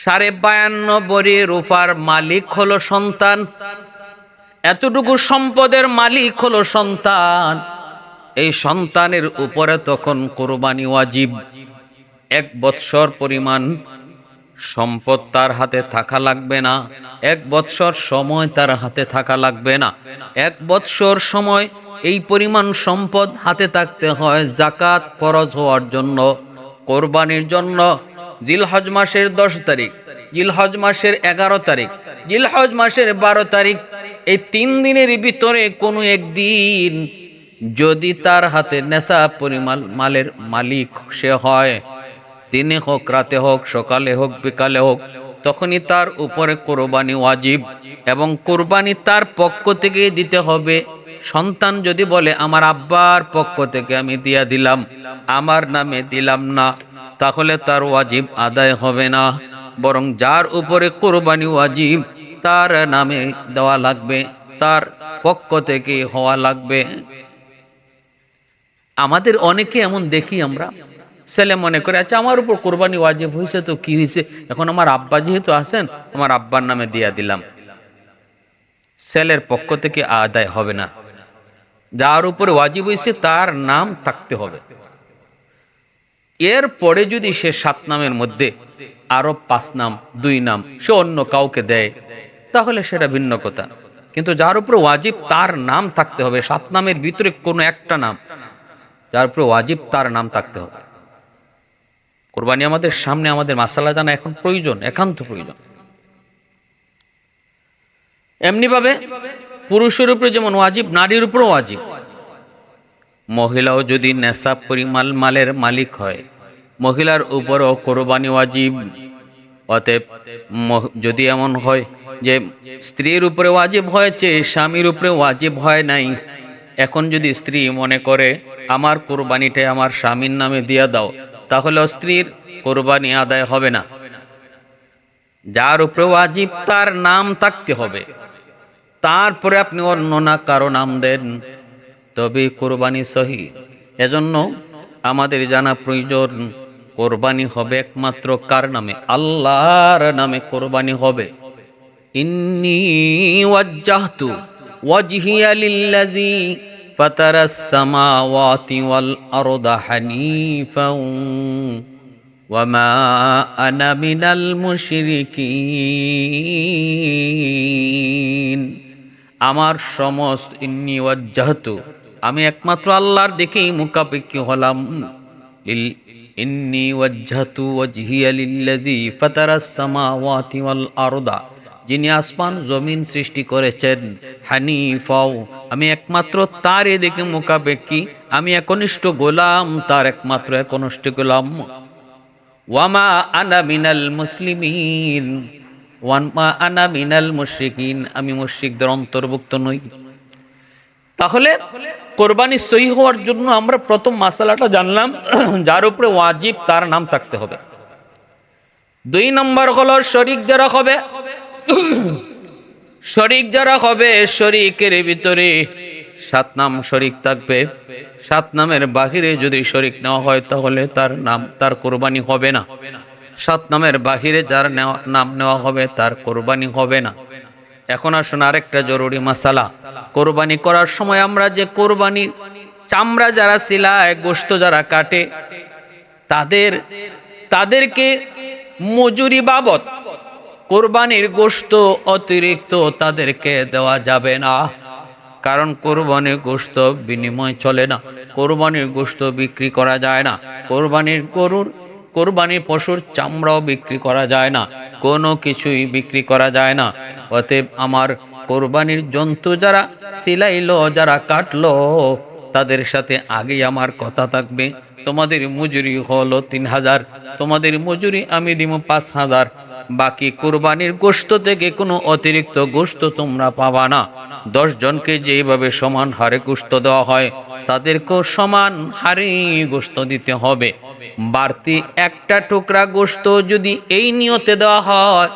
52 ভরি রূপার মালিক হলো সন্তান, এতটুকু সম্পদের মালিক হলো সন্তান। এই সন্তানের উপরে তখন কোরবানি ওয়াজিব। 1 বৎসর পরিমাণ সম্পদ তার হাতে থাকা লাগবে না, 1 বৎসর সময় তার হাতে থাকা লাগবে না। 1 বৎসর সময় এই পরিমাণ সম্পদ হাতে থাকতে হয় যাকাত ফরজ হওয়ার জন্য, কোরবানির জন্য। জিলহজ মাসের 10 তারিখ, জিলহজ মাসের 11 তারিখ, জিলহজ মাসের 12 তারিখ, এই 3 দিনের ভিতরে কোনো একদিন যদি তার হাতে নেশাব পরিমাণ মালের মালিক সে হয়, দিনে হোক রাতে হোক সকালে হোক বিকালে হোক, তখনই তার উপরে কোরবানি ওয়াজিব। এবং কোরবানি তার পক্ষ থেকে দিতে হবে। সন্তান যদি বলে আমার আব্বার পক্ষ থেকে আমি দিয়া দিলাম, আমার নামে দিলাম না, তাহলে তার ওয়াজিব আদায় হবে না, বরং যার উপরে কোরবানি ওয়াজিব তার নামে দেওয়া লাগবে, তার পক্ষ থেকে হওয়া লাগবে। আমাদের অনেকে এমন দেখি আমরা, ছেলে মনে করে আচ্ছা আমার উপর কোরবানি ওয়াজিব হয়েছে তো কি হয়েছে, এখন আমার আব্বা যেহেতু আছেন আমার আব্বার নামে দিয়া দিলাম। ছেলের পক্ষ থেকে আদায় হবে না, যার উপরে ওয়াজিব হয়েছে তার নাম থাকতে হবে। এর পরে যদি সে 7 নামের মধ্যে আরো 5 নাম 2 নাম সে অন্য কাউকে দেয় তাহলে সেটা ভিন্ন কথা, কিন্তু যার উপরে ওয়াজিব তার নাম থাকতে হবে, 7 নামের ভিতরে কোনো একটা নাম যার উপরে ওয়াজিব তার নাম থাকতে হবে। কোরবানি আমাদের সামনে, আমাদের মাসালা জানা এখন প্রয়োজন, একান্ত প্রয়োজন। এমনি ভাবে পুরুষের উপরে যেমন ওয়াজিব, নারীর উপরেও ওয়াজিব। মহিলাও যদি নেশাব পরিমাণ মালের মালিক হয়, মহিলার উপরও কোরবানি ওয়াজিব। অতএব যদি এমন হয় যে স্ত্রীর উপরে ওয়াজিব হয়েছে, স্বামীর উপরে ওয়াজিব হয় নাই, এখন যদি স্ত্রী মনে করে আমার কোরবানিটা আমার স্বামীর নামে দিয়ে দাও, তাহলে স্ত্রীর কোরবানি আদায় হবে না। যার উপরে ওয়াজিব তার নাম থাকতে হবে, তারপরে আপনি অন্য না কারো নাম দেন, তবে কোরবানি সহি। এজন্য আমাদের জানা প্রয়োজন কোরবানি হবে একমাত্র কার নামে? আল্লাহর নামে কোরবানি হবে। ইন্নী ওয়াজ্জাহতু ওয়াজহিয়া লিল্লাযী ফাতারাস সামাওয়াতি ওয়াল আরদা হানিফাও ওয়া মা আনা মিনাল মুশরিকিন। আমার সমস্ত ইন্নী ওয়াজ্জাহতু, আমি একমাত্র আল্লাহর দিকেই মুখাপেক্ষী হলাম। ইন্নী ওয়াজ্জাহতু ওয়াজহিয়া লিল্লাযী ফাতারাস সামাওয়াতি ওয়াল আরদা, যিনি আসমান জমিন সৃষ্টি করেছেন, হানিফাও, আমি একমাত্র তার দিকে মুখাপেক্ষী, আমি একনিষ্ঠ গোলাম, তার একমাত্র একনিষ্ঠ গোলাম। ওয়ামা আনা মিনাল মুসলিমিন, ওয়ামা আনা মিনাল মুশরিকিন, আমি মুশরিকদের অন্তর্ভুক্ত নই। তাহলে কোরবানি সহি হওয়ার জন্য আমরা প্রথম মাসালাটা জানলাম, যার উপরে ওয়াজিব তার নাম থাকতে হবে। 2 নম্বর হলো শরীক যারা হবে, শরীক যারা হবে, শরীকের ভিতরে 7 নাম শরীক থাকবে। 7 নামের বাহিরে যদি শরীক নেওয়া হয় তাহলে তার নাম, তার কোরবানি হবে না। 7 নামের বাহিরে যার নাম নেওয়া হবে তার কোরবানি হবে না। এখন আসুন আরেকটা জরুরি মাসালা, কোরবানি করার সময় আমরা যে কোরবানির চামড়া যারা সিলায়, গোশত যারা কাটে, তাদেরকে মজুরি বাবদ কোরবানির গোশত অতিরিক্ত তাদেরকে দেওয়া যাবে না, কারণ কোরবানির গোশত বিনিময় চলে না, কোরবানির গোশত বিক্রি করা যায় না, কোরবানির পশুর চামড়াও বিক্রি করা যায় না, কোনো কিছুই বিক্রি করা যায় না। অতএব আমার কোরবানির জন্তু যারা সিলাইলো, যারা কাটলো, তাদের সাথে আগেই আমার কথা থাকবে, তোমাদের মজুরি হলো 3000, তোমাদের মজুরি আমি দিব 5000, বাকি কোরবানির গোশত থেকে কোনো অতিরিক্ত গোশত তোমরা পাবা না। 10 জনকে যেভাবে সমান হারে গোশত দেওয়া হয় তাদেরকেও সমান হারে গোশত দিতে হবে। বাড়তি একটা টুকরা গোশত যদি এই নিয়তে দেওয়া হয়,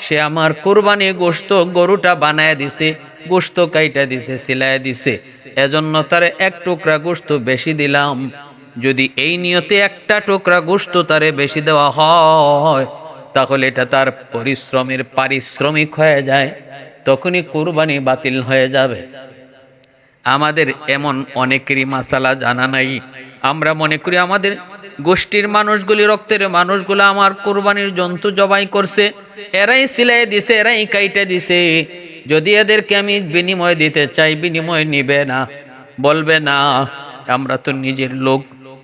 সে আমার কোরবানির গোশত গরুটা বানায় দিছে, গোশত কাইটা দিছে, সিলায় দিছে, এজন্য তারে 1 টুকরা গোশত বেশি দিলাম। যদি এই নিয়তে একটা টুকরা গোশত তারে বেশি দেওয়া হয় তাহলে এটা তার পরিশ্রমের পারিশ্রমিক হয়ে যায়, তখনই কুরবানি বাতিল হয়ে যাবে। আমাদের এমন অনেকেরই মাসালা জানা নাই। আমরা মনে করি আমাদের গোষ্ঠীর মানুষগুলি, রক্তের মানুষগুলো আমার কুরবানির জন্তু জবাই করছে, এরাই সিলাই দিছে, এরাই কাইটে দিছে, যদি এদেরকে আমি বিনিময় দিতে চাই, বিনিময় নিবে না, বলবে না আমরা তো নিজের লোক,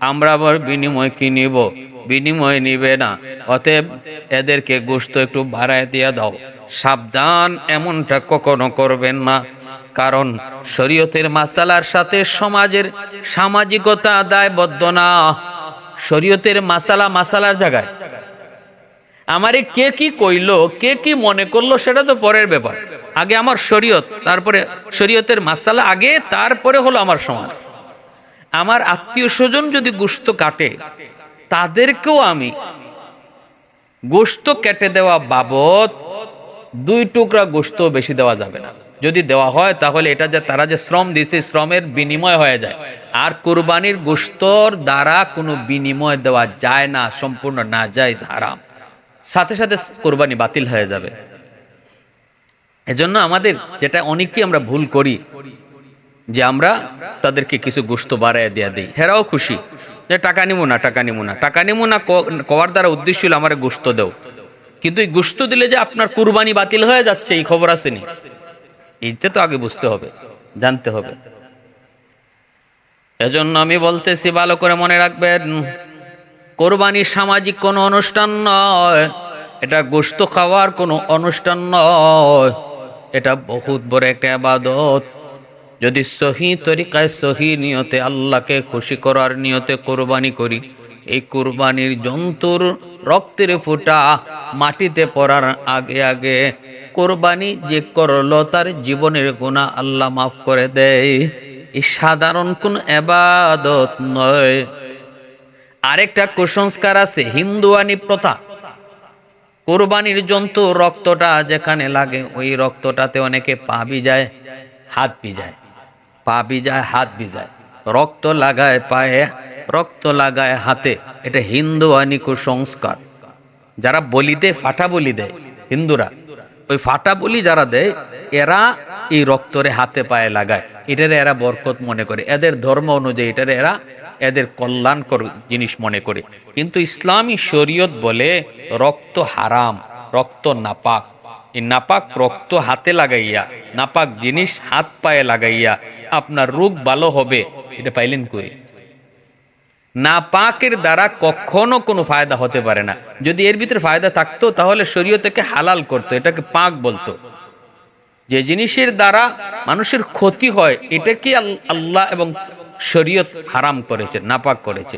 আমরা আবার বিনিময় কি নিব, বিনিময় নিবে না, অতএব এদেরকে গোশত একটু বাড়ায় দিয়ে দাও। সাবধান, এমনটা কখনো করবেন না। কারণ শরীয়তের মাসালার সাথে সমাজের সামাজিকতা দায়বদ্ধ না। শরীয়তের মাসালা মাসালার জায়গায়, আমারে কে কি কইলো, কে কি মনে করলো, সেটা তো পরের ব্যাপার। আগে আমার শরীয়ত, তারপরে শরীয়তের মাসালা আগে, তারপরে হলো আমার সমাজ। আমার আত্মীয় স্বজন যদি গোশত কাটে, তাদেরকেও আমি গোশত কেটে দেওয়া বাবদ 2 টুকরা গোশত বেশি দেওয়া যাবে না। যদি দেওয়া হয় তাহলে এটা যে তারা যে শ্রম দিয়েছে, শ্রমের বিনিময় হয়ে যায়। আর কুরবানির গোশতর দ্বারা কোনো বিনিময় দেওয়া যায় না, সম্পূর্ণ নাজায়েজ, হারাম, সাথে সাথে কুরবানি বাতিল হয়ে যাবে। এজন্য আমাদের যেটা অনেকেই আমরা ভুল করি, যে আমরা তাদেরকে কিছু গোশত বাড়ায় দেয়া দিই, হেরাও খুশি যে টাকা নিবো না, টাকা নিবো না, টাকা নিবো না কওয়ার দ্বারা উদ্দেশ্য হলো আমার গোশত দেও। কিন্তু এই গোশত দিলে যে আপনার কুরবানি বাতিল হয়ে যাচ্ছে, এই খবর আসেনি। এইটা তো আগে বুঝতে হবে, জানতে হবে। এজন্য আমি বলতেছি, ভালো করে মনে রাখবেন, কোরবানি সামাজিক কোনো অনুষ্ঠান নয়, এটা গোশত খাওয়ার কোনো অনুষ্ঠান নয়, এটা বহুত বড় একটা ইবাদত। যদি সহি তরিকায়, সহি নিয়তে, আল্লাহকে খুশি করার নিয়তে কোরবানি করি, এই কুরবানির জন্তুর রক্তের ফোঁটা মাটিতে পড়ার আগে আগে কোরবানি যে করলো তার জীবনের গুনাহ আল্লাহ মাফ করে দেয়। এই সাধারণ কোন ইবাদত নয়। আরেকটা কুসংস্কার আছে, হিন্দুয়ানি প্রথা। কোরবানির জন্তু রক্তটা যেখানে লাগে, ওই রক্তটাতে অনেকে পা ভিজায়, হাত ভিজায়, পা ভিজায়, হাত ভিজায়, রক্ত লাগায় পায়ে, রক্ত লাগায় হাতে। এটা হিন্দুয়ানি কুসংস্কার। যারা বলি দেয়, ফাটা বলি দেয় হিন্দুরা, ওই ফাটা বলি যারা দেয়, এরা এই রক্তরে হাতে পায়ে লাগায়, এটারে এরা বরকত মনে করে, এদের ধর্ম অনুযায়ী এটারে এরা এদের কল্যাণকর জিনিস মনে করে। কিন্তু ইসলামী শরীয়ত বলে রক্ত হারাম, রক্ত নাপাক। এই নাপাক রক্ত হাতে লাগাইয়া, নাপাক জিনিস হাত পায়ে লাগাইয়া আপনার রোগ ভালো হবে, এটা পাইলেন কই? নাপাকের দ্বারা কখনো কোনো ফায়দা হতে পারে না। যদি এর ভিতরে ফায়দা থাকতো তাহলে শরীয়তকে হালাল করতো, এটাকে পাক বলতো। যে জিনিসের দ্বারা মানুষের ক্ষতি হয়, এটাকে আল্লাহ এবং শরীয়ত হারাম করেছে, নাপাক করেছে।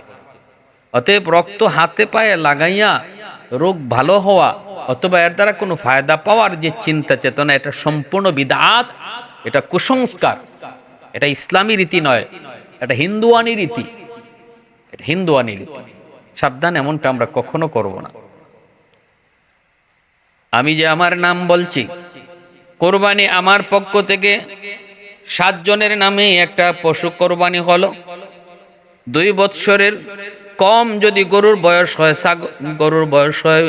অতএব রক্ত হাতে পায়ে লাগাইয়া রোগ ভালো হওয়া অথবা এর দ্বারা কোনো ফায়দা পাওয়ার যে চিন্তা চেতনা, এটা সম্পূর্ণ বিদআত, এটা কুসংস্কার, এটা ইসলামী রীতি নয়, এটা হিন্দুয়ানি রীতি, এটা হিন্দুয়ানি রীতি। সাবধান, এমনটা আমরা কখনো করব না। আমি যে আমার নাম বলছি, কোরবানি আমার পক্ষ থেকে 7 জনের নামে একটা পশু কোরবানি হলো। 2 বৎসরের কম যদি গরুর বয়স হয়, গরুর বয়স হয়,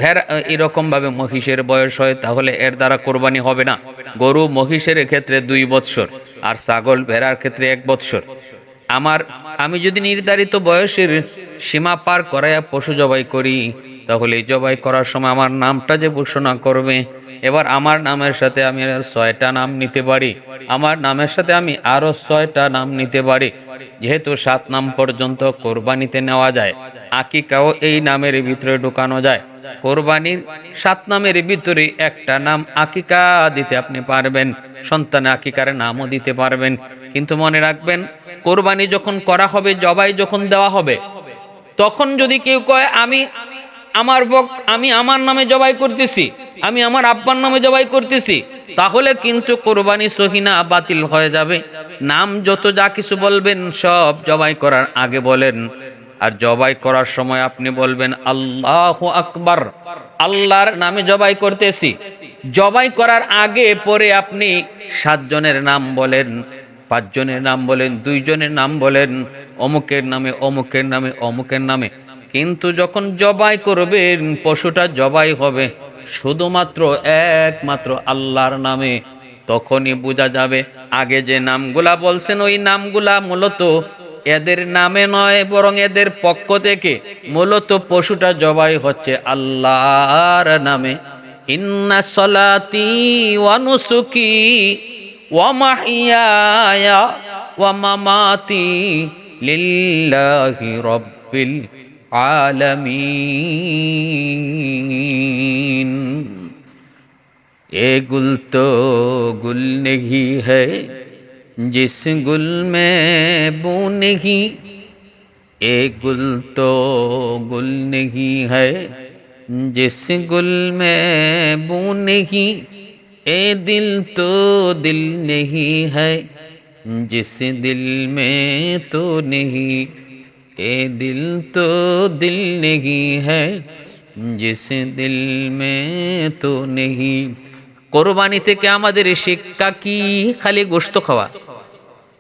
ভেড়া এরকম ভাবে মহিষের বয়স হয়, তাহলে এর দ্বারা কোরবানি হবে না। গরু মহিষের ক্ষেত্রে 2 বৎসর, আর ছাগল ভেড়ার ক্ষেত্রে 1 বৎসর। আমি যদি নির্ধারিত বয়সের সীমা পার করাইয়া পশু জবাই করি, তাহলে জবাই করার সময় আমার নামটা যে ঘোষণা করবে, এবার আমার নামের সাথে আমি 6টা নাম নিতে পারি, আমার নামের সাথে আমি আরো 6টা নাম নিতে পারি। যেহেতু 7 নাম পর্যন্ত কোরবানিতে নেওয়া যায়, আকিকাও এই নামের ভিতরে ঢুকানো যায়। কোরবানির 7 নামের ভিতরে একটা নাম আকিকা দিতে আপনি পারবেন, সন্তানের আকিকার নামও দিতে পারবেন। কিন্তু মনে রাখবেন, কোরবানি যখন করা হবে, জবাই যখন দেওয়া হবে, তখন যদি কেউ কয় আমি আমার নামে জবাই করতেছি, আমি আমার আব্বার নামে জবাই করতেছি, তাহলে কিন্তু কোরবানি সহি না, বাতিল হয়ে যাবে। নাম যত যা কিছু বলবেন সব জবাই করার আগে বলেন, আর জবাই করার সময় আপনি বলবেন আল্লাহু আকবার, আল্লাহর নামে জবাই করতেছি। জবাই করার আগে পরে আপনি 7 জনের নাম বলেন, 5 জনের নাম বলেন, 2 জনের নাম বলেন, অমুকের নামে, অমুকের নামে, অমুকের নামে। কিন্তু যখন জবাই করবেন, পশুটা জবাই হবে শুধুমাত্র একমাত্র আল্লাহর নামে, তখনই বোঝা যাবে আগে যে নামগুলা বলছেন ওই নামগুলা মূলত এদের নামে নয়, বরং এদের পক্ষ থেকে মূলত পশুটা জবাই হচ্ছে আল্লাহর নামে। ইন্না সলাতি ওয়া নুসুকি ওয়া মাহইয়ায়া ওয়া মামাতি লিল্লাহি রাব্বিল आलमीन। ये गुल तो गुल नहीं है जिस गुल में बू नहीं, ये गुल तो गुल नहीं है जिस गुल में बू नहीं, ये दिल तो दिल नहीं है जिस दिल में तो नहीं, ए दिल तो दिल नहीं है जिस दिल में तो नहीं। কোরবানি থেকে আমাদের শিক্ষা কি? খালি গোশত খাওয়া?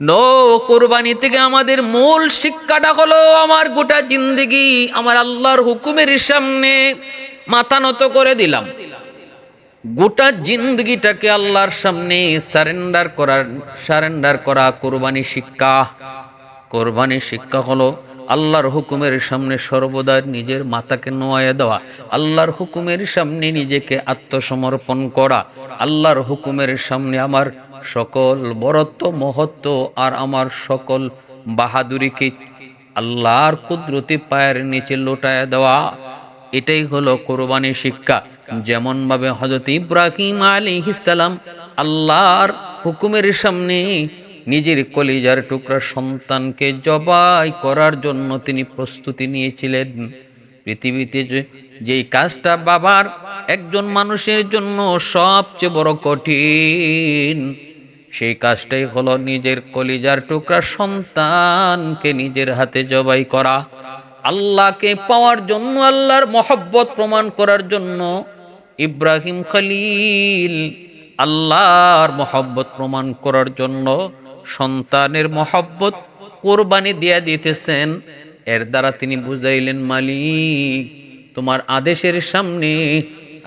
নো, কোরবানি থেকে আমাদের মূল শিক্ষাটা হলো আমার গোটা জিন্দেগি আমার আল্লাহর হুকুমের সামনে মাথা নত করে দিলাম। গোটা জিন্দগিটাকে আল্লাহর সামনে সারেন্ডার করা কোরবানি শিক্ষা। কোরবানি শিক্ষা হলো আল্লাহর হুকুমের সামনে সর্বদা নিজের মাথাকে নোয়াইয়া দেওয়া, আল্লাহর হুকুমের সামনে নিজেকে আত্মসমর্পণ করা, আল্লাহর হুকুমের সামনে আমার সকল বরত্ব মহত্ব আর আমার সকল বাহাদুরিকে আল্লাহর কুদরতি পায়ের নিচে লোটায় দেওয়া। এটাই হলো কোরবানি শিক্ষা। যেমন ভাবে হযরত ইব্রাহিম আলাইহিস সালাম আল্লাহর হুকুমের সামনে নিজের কলিজার টুকরা সন্তানকে জবাই করার জন্য তিনি প্রস্তুতি নিয়েছিলেন। পৃথিবীতে যেই কাজটা বাবার একজন মানুষের জন্য সবচেয়ে বড় কঠিন, সেই কাজটাই হলো নিজের কলিজার টুকরা সন্তানকে নিজের হাতে জবাই করা। আল্লাহকে পাওয়ার জন্য, আল্লাহর মহব্বত প্রমাণ করার জন্য ইব্রাহিম খলিল আল্লাহর মহব্বত প্রমাণ করার জন্য সন্তানের মহব্বত কোরবানি দিয়া দিতেছেন। এর দ্বারা তিনি বুঝাইলেন, মালিক তোমার আদেশের সামনে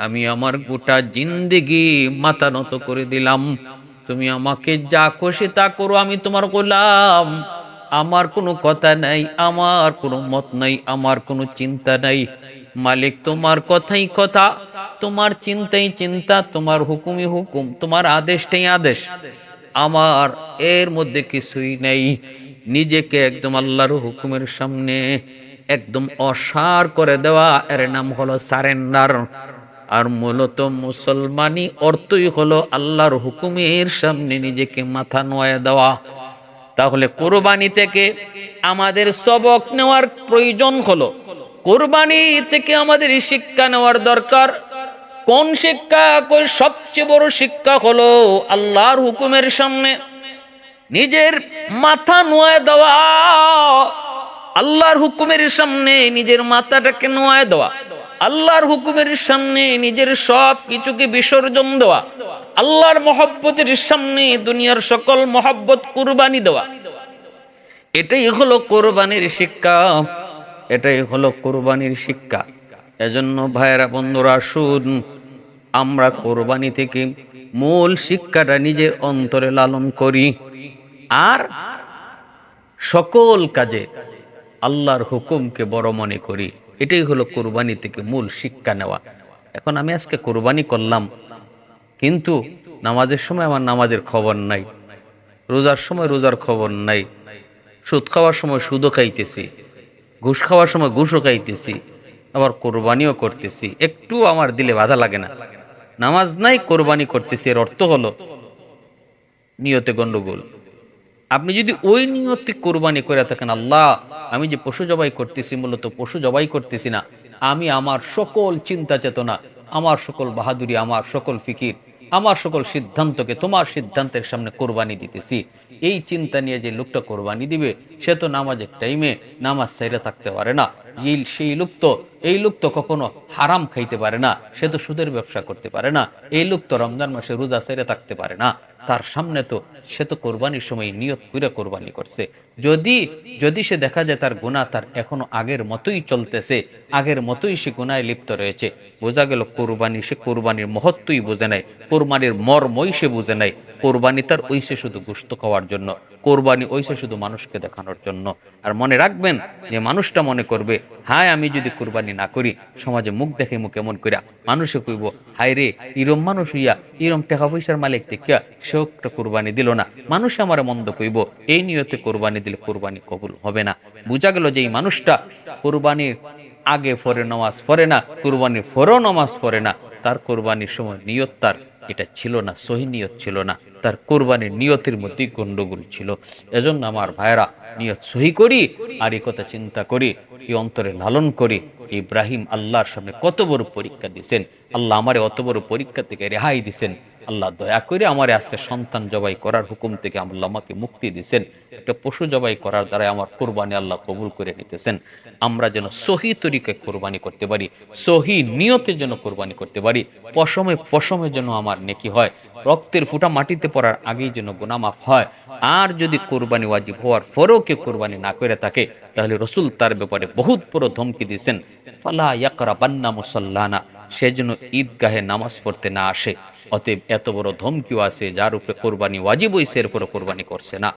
আমি আমার গোটা জিন্দেগি মাথা নত করে দিলাম। তুমি আমাকে যা খুশি তা করো, আমি তোমার গোলাম। আমার কোনো কথা নাই, আমার কোনো মত নাই, আমার কোনো চিন্তা নাই। মালিক তোমার কথাই কথা, তোমার চিন্তাই চিন্তা, তোমার হুকুমই হুকুম, তোমার আদেশটাই আদেশ, আমার এর মধ্যে কিছুই নেই। নিজেকে একদম আল্লাহর হুকুমের সামনে একদম অসার করে দেওয়া, এর নাম হলো সারেন্ডার। আর মূলত মুসলমানি অর্থই হলো আল্লাহর হুকুমের সামনে নিজেকে মাথা নোয়া দেওয়া। তাহলে কোরবানি থেকে আমাদের সবক নেওয়ার প্রয়োজন হলো, কোরবানি থেকে আমাদের শিক্ষা নেওয়ার দরকার। কোন শিক্ষা? সবচেয়ে বড় শিক্ষা হলো আল্লাহর হুকুমের সামনে নিজের মাথা নোয়া দেওয়া। আল্লাহর হুকুমের সামনে নিজের মাথাটাকে নোয়া দেওয়া, আল্লাহর হুকুমের সামনে নিজের সব কিছুকে বিসর্জন দেওয়া, আল্লাহর মহব্বতের সামনে দুনিয়ার সকল মহব্বত কুরবানি দেওয়া। এটাই হলো কোরবানির শিক্ষা, এটাই হলো কোরবানির শিক্ষা। এজন্য ভাইয়েরা বন্ধুরা, আসুন আমরা কোরবানি থেকে মূল শিক্ষাটা নিজের অন্তরে লালন করি, আর সকল কাজে আল্লাহর হুকুমকে বড় মনে করি। এটাই হলো কোরবানি থেকে মূল শিক্ষা নেওয়া। এখন আমি আজকে কোরবানি করলাম, কিন্তু নামাজের সময় আমার নামাজের খবর নাই, রোজার সময় রোজার খবর নাই, সুদ খাওয়ার সময় সুদও খাইতেছি, ঘুষ খাওয়ার সময় ঘুষও খাইতেছি, আবার কোরবানিও করতেছি, একটু আমার দিলে বাধা লাগে না। নামাজ নাই, কোরবানি করতেছি, এর অর্থ হলো নিয়তে গন্ডগোল। আপনি যদি ওই নিয়তে কোরবানি করে থাকেন, আল্লাহ আমি যে পশু জবাই করতেছি মূলত পশু জবাই করতেছি না, আমি আমার সকল চিন্তা চেতনা, আমার সকল বাহাদুরি, আমার সকল ফিকির, আমার সকল সিদ্ধান্তকে তোমার সিদ্ধান্তের সামনে কোরবানি দিতেছি, এই চিন্তা নিয়ে যে লোকটা কোরবানি দিবে সে তো নামাজের টাইমে নামাজ ছাইরা থাকতে পারে না, সেই লোক তো, এই লোক তো কখনো হারাম খাইতে পারে না, সে তো সুদের ব্যবসা করতে পারে না, এই লোক তো রমজান মাসে রোজা ছেড়ে থাকতে পারে না, তার সামনে তো সে তো কোরবানির সময় নিয়ত করে কোরবানি করছে। যদি যদি সে দেখা যায় তার গুনাহ তার এখনো আগের মতোই চলতেছে, আগের মতোই সে গুনায় লিপ্ত রয়েছে, বোঝা গেল কোরবানি, সে কোরবানির মহত্বই বুঝে নাই, কোরবানির মর্মই সে বুঝে নাই। কোরবানি তার ওইসে শুধু গোশত খাওয়ার জন্য, কোরবানি ওইসে শুধু মানুষকে দেখানোর জন্য। আর মনে রাখবেন যে মানুষটা মনে করবে, হায় আমি যদি কোরবানি না করি সমাজে মুখ দেখে মুখ এমন করিয়া মানুষে কইব, হায় রে ইরম মানুষ হইয়া ইরম টাকা পয়সার মালিক দেখিয়া সেও একটা কোরবানি দিল না, মানুষ আমার মন্দ কইব, এই নিয়তে কোরবানি দিলে কোরবানি কবুল হবে না। বোঝা গেল যে এই মানুষটা কোরবানির আগে ফরে নামাজ পড়ে না, কোরবানির ফরও নামাজ পড়ে না, তার কোরবানির সময় নিয়ত তার এটা ছিল না, সহি নিয়ত ছিল না, তার কোরবানির নিয়তের মধ্যে গন্ডগোল ছিল। এজন্য আমার ভাইরা নিয়ত সহি করি, আর এই কথা চিন্তা করি, এই অন্তরে লালন করি। ইব্রাহিম আল্লাহর সামনে কত বড় পরীক্ষা দিয়েছেন, আল্লাহ আমারে অত বড় পরীক্ষা থেকে রেহাই দিয়েছেন, আল্লাহ দয়া করে আমারে আজকে সন্তান জবাই করার হুকুম থেকে আল্লাহ আমাকে মুক্তি দিয়েছেন, একটা পশু জবাই করার দ্বারা আমার কোরবানি আল্লাহ কবুল করে নিতেছেন। আমরা যেন সহি তরিকায় কোরবানি করতে পারি, সহি নিয়তের জন্য কোরবানি করতে পারি, পশমে পশমে যেন আমার নেকি হয়, রক্তের ফুটা মাটিতে পড়ার আগেই যেন গুনাহ মাফ হয়। আর যদি কোরবানি ওয়াজিব হওয়ার পরেও কেউ কোরবানি না করে থাকে, তাহলে রসুল তার ব্যাপারে বহুত বড় ধমকি দিয়েছেন, ফালা ইয়াকরাবান্না মুসাল্লানা, সে যেন ঈদগাহে নামাজ পড়তে না আসে। অতএব এত বড় ধমকিও আছে, যার উপরে কোরবানি ওয়াজিব হইছে এরপরে কোরবানি করছে না।